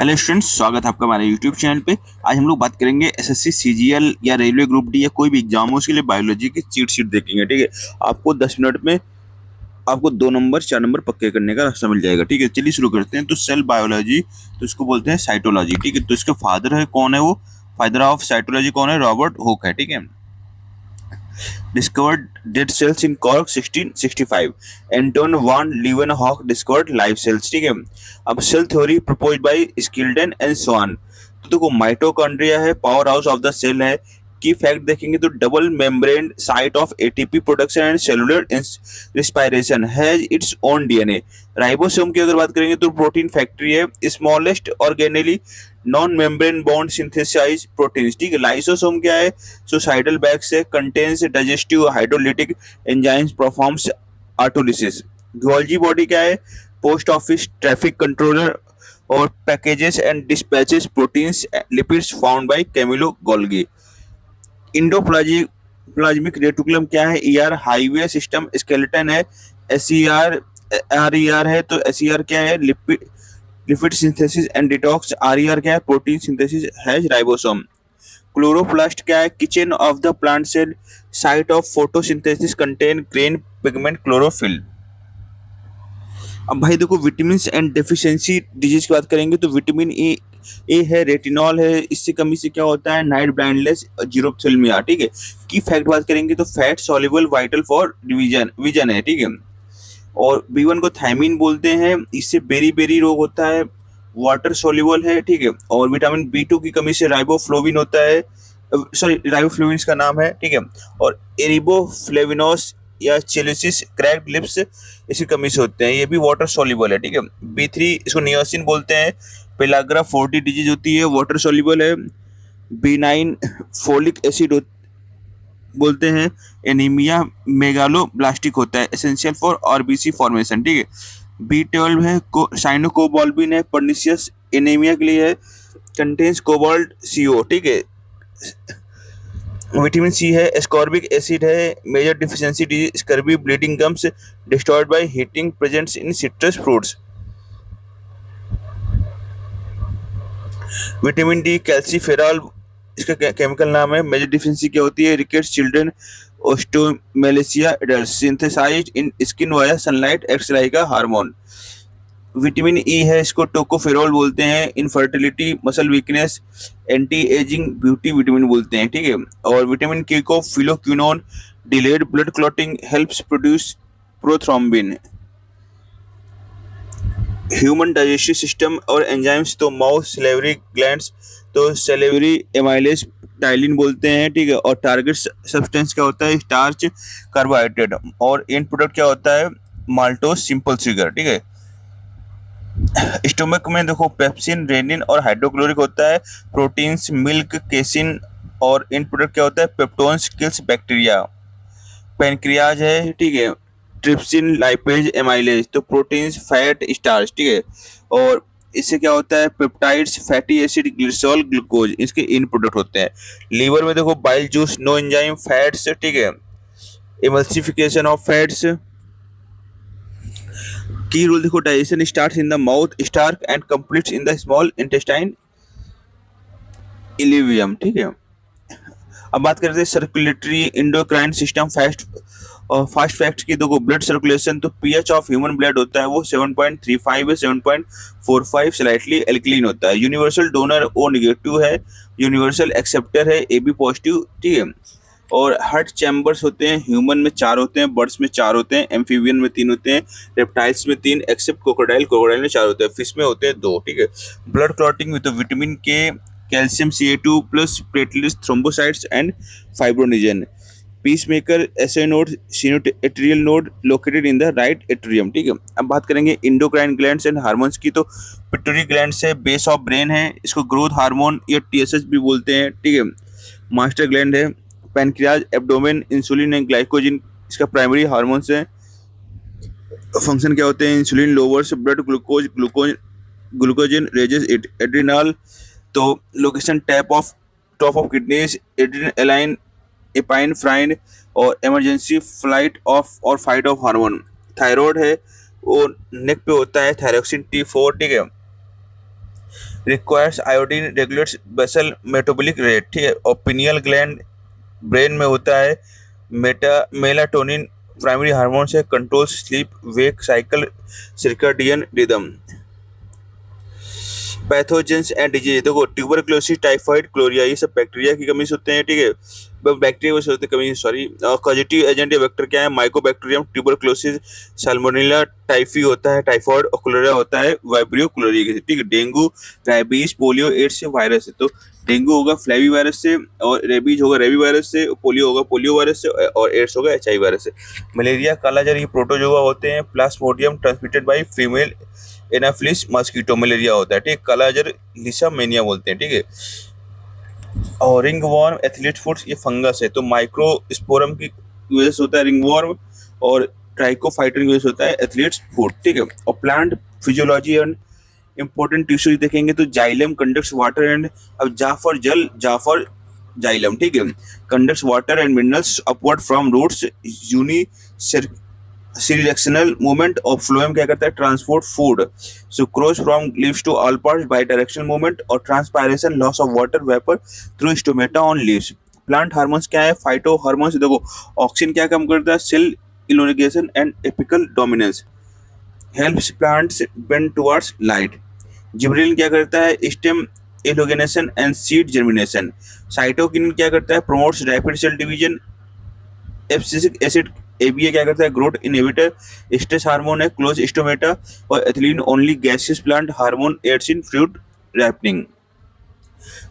Hello students, स्वागत है आपका हमारे यूट्यूब चैनल पे। आज हम लोग बात करेंगे एसएससी सीजीएल या रेलवे ग्रुप डी या कोई भी एग्जाम हो उसके लिए बायोलॉजी की चीट शीट देखेंगे। ठीक है, आपको 10 मिनट में आपको 2 नंबर 4 नंबर पक्के करने का रास्ता मिल जाएगा। ठीक है, चलिए शुरू करते हैं। तो सेल बायोलॉजी, तो इसको बोलते हैं साइटोलॉजी। ठीक है, तो इसके फादर है कौन है? वो फादर ऑफ साइटोलॉजी कौन है? रॉबर्ट हुक है। ठीक है, discovered dead cells in Cork 1665. Anton van Leeuwenhoek discovered live cells। ठीक है, अब cell theory proposed by Schleiden and Schwann. तो देखो, माइटोकॉन्ड्रिया है, power house of the cell है। की फैक्ट देखेंगे तो double membrane site of ATP production and cellular respiration has its own DNA. Ribosome की अगर बात करेंगे तो प्रोटीन फैक्ट्री है, smallest organelle non membrane bound synthesize proteins. ठीक है, लाइसोसोम क्या है? सुसाइडल बैग से contains digestive hydrolytic enzymes performs autolysis. Golgi body क्या है? पोस्ट ऑफिस ट्रैफिक कंट्रोलर और packages and dispatches proteins lipids found by Camillo Golgi. Endoplasmic reticulum क्या है? ईआर हाईवे सिस्टम स्केलेटन है। एसईआर आरईआर है, तो SER क्या है? Lipid synthesis and detox. RER क्या है? Protein synthesis has ribosome. Chloroplast क्या है? Kitchen of the plant cell, site of photosynthesis, contain grain pigment chlorophyll. अब भाई देखो, विटामिन एंड डेफिशिएंसी डिजीज की बात करेंगे तो विटामिन ए है, रेटिनॉल है, इससे कमी से क्या होता है? Night blindness, xerophthalmia. ठीक है, की फैक्ट बात करेंगे तो fat soluble vital for vision है। ठीक है, और बी1 को थायमीन बोलते हैं, इससे बेरी बेरी रोग होता है, वाटर सोल्यूबल है। ठीक है, और विटामिन बी2 की कमी से राइबोफ्लोविन होता है, सॉरी राइबोफ्लोविन इसका नाम है। ठीक है, और एरिबोफ्लेविनोस या चेलिसिस क्रैक्ड लिप्स इसकी कमी से होते हैं, ये भी वाटर सोल्यूबल है। ठीक है, बी3 इसको नियोसिन बोलते हैं, पेलाग्रा 40 डिजीज होती है, वाटर सोल्यूबल है। बी9 फोलिक एसिड बोलते हैं, एनीमिया मेगालोब्लास्टिक होता है, एसेंशियल फॉर आरबीसी फॉर्मेशन। ठीक है, बी12 है, साइनोकोबाल्बिन है, पर्निशियस एनीमिया के लिए है, कंटेन्स कोबाल्ट सीओ। ठीक है, विटामिन सी है, एस्कॉर्बिक एसिड है, major deficiency disease scurvy, bleeding gums, destroyed by heating presents in citrus fruits. Vitamin D calciferol इसका केमिकल नाम है। मेजर डिफिशियंसी क्या होती है? Rickets children, osteomalacia adult, synthesised in skin via sunlight acts like a hormone. Vitamin E है, इसको tocopherol बोलते हैं, infertility, muscle weakness, anti ageing beauty vitamin बोलते हैं। ठीक है, और विटामिन के को phylloquinone, delayed blood clotting, helps produce prothrombin. Human digestive system और एंजाइम्स, तो माउथ सेलेवरी ग्लैंड्स, तो सेलेवरी एमाइलेज टाइलिन बोलते हैं। ठीक है, और टारगेट सब्सटेंस क्या होता है? स्टार्च, कार्बोहाइड्रेट, और एंड प्रोडक्ट क्या होता है? Maltose, simple sugar. ठीक है, स्टोमक में देखो पेप्सिन, रेनिन और हाइड्रोक्लोरिक होता है, प्रोटीन्स, मिल्क, केसिन, और एंड प्रोडक्ट क्या होता है? Peptones, kills bacteria. पैनक्रियाज है, ठीक है, ट्रिप्सिन, लाइपेज, एमाइलेज, तो प्रोटीन्स, फैट, स्टार्च। ठीक है, और इससे क्या होता है? Peptides, fatty acid, glycerol, glucose, इसके इन प्रोडक्ट होते हैं। लीवर में देखो bile juice, no enzyme, fats. ठीक है, emulsification of fats. Key role देखो, digestion starts in the mouth starch and completes in the small intestine ileum. ठीक है, अब बात करते हैं सर्कुलेटरी इंडोक्राइन सिस्टम फास्ट और फास्ट फैक्ट्स की। देखो, ब्लड सर्कुलेशन, तो पीएच ऑफ ह्यूमन ब्लड होता है वो 7.35 है, 7.45 स्लाइटली एल्कलीन होता है। यूनिवर्सल डोनर ओ नेगेटिव है, यूनिवर्सल एक्सेप्टर है ए बी पॉजिटिव। ठीक है, और हार्ट चैम्बर्स होते हैं, ह्यूमन में 4 होते हैं, बर्ड्स में 4 होते हैं, एम्फीबियन में 3 होते हैं, रेप्टाइल्स में 3 एक्सेप्ट क्रोकोडाइल, क्रोकोडाइल में 4 होते हैं, फिश में होते हैं 2। ठीक है, blood clotting with vitamin K, calcium Ca2 plus platelets, thrombocytes and fibrinogen. Pacemaker SA node, sinoatrial node located in the right atrium. ठीक है, अब बात करेंगे इंडोक्राइन ग्लैंड्स एंड हार्मोन्स की। तो पिट्यूटरी ग्लैंड्स है, बेस ऑफ ब्रेन है, इसको ग्रोथ हार्मोन या टीएसएच भी बोलते हैं। ठीक है, मास्टर ग्लैंड है, pancreas, abdomen, insulin and glycogen इसका प्राइमरी हार्मोन्स है। फंक्शन क्या होते हैं? Insulin lowers blood glucose, glucagon raises it, adrenal, तो location top of kidneys, adrenaline, epinephrine, और इमरजेंसी फ्लाइट ऑफ और फाइट ऑफ हार्मोन। थायराइड है, वो नेक पे होता है, थायरोक्सिन T4। ठीक है, requires iodine, regulates basal metabolic rate, ठीक है। और पिनियल ग्लैंड ब्रेन में होता है। मेलाटोनिन प्राइमरी हार्मोन्स है, controls sleep wake cycle circadian rhythm. Pathogens and disease, देखो ट्यूबरक्लोसिस, टाइफाइड, क्लोरिया, ये सब बैक्टीरिया की कमी से होते हैं, ठीक है। बैक्टीरिया वजह से होते हैं कमी, सॉरी। पॉजिटिव एजेंट या वेक्टर क्या है? माइकोबैक्टीरियम, ट्यूबरक्लोसिस, साल्मोनेला टाइफी होता है, टाइफाइड, और क्लोरिया होता है वाइब्रियो क्लोरिया, ठीक है। डेंगू, रैबीज, पोलियो, एड्स से वायरस है, तो डेंगू होगा फ्लैवी वायरस से, और रेबीज होगा रेबी वायरस से, पोलियो होगा पोलियो वायरस से, और एड्स होगा एचआईवी वायरस से। मलेरिया, कालाजार, ये प्रोटोजोआ होते हैं। Plasmodium transmitted by female Anopheles mosquito, malaria होता है, ठीक। कालाजार लिसामेनिया बोलते हैं, ठीक है। और रिंग वॉर्म, एथलीट फुट, ये फंगस है, तो माइक्रोस्पोरम की वजह से होता है रिंग वॉर्म, और ट्राइकोफाइटन की वजह से होता है एथलीट्स फुट, ठीक है। और plant physiology and important tissues देखेंगे तो जाइलम कंडक्ट्स वाटर एंड, अब जाफर जल, जाफर जाइलम, ठीक है, conducts water and minerals upward from roots. Unidirectional movement, और फ्लोएम क्या करता है? Transport food. Sucrose from leaves to all parts bidirectional movement, और transpiration loss of water vapour through stomata on leaves. Plant hormones क्या है? Phyto hormones, देखो oxygen क्या काम करता है? Cell elongation and apical dominance, helps plants bend towards light. Gibberellin क्या करता है? Stem elongation and seed germination. Cytokinin क्या करता है? Promotes rapid cell division. Abscisic acid ABA क्या करता है? Growth inhibitor. स्ट्रेस हार्मोन है, क्लोज स्टोमेटा। और ethylene only gaseous plant hormone aids in fruit ripening.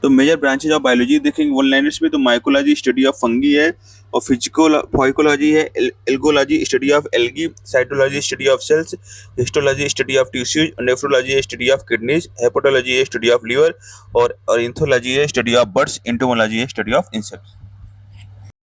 तो मेजर ब्रांचेज ऑफ बायोलॉजी देखेंगे वन लाइनर्स में, तो माइकोलॉजी स्टडी ऑफ फंगी है, और फाइकोलॉजी है, algology study of algae, cytology study of cells, histology study of tissues, nephrology study of kidneys, hepatology study of liver, और ornithology है study of birds, entomology है study of insects.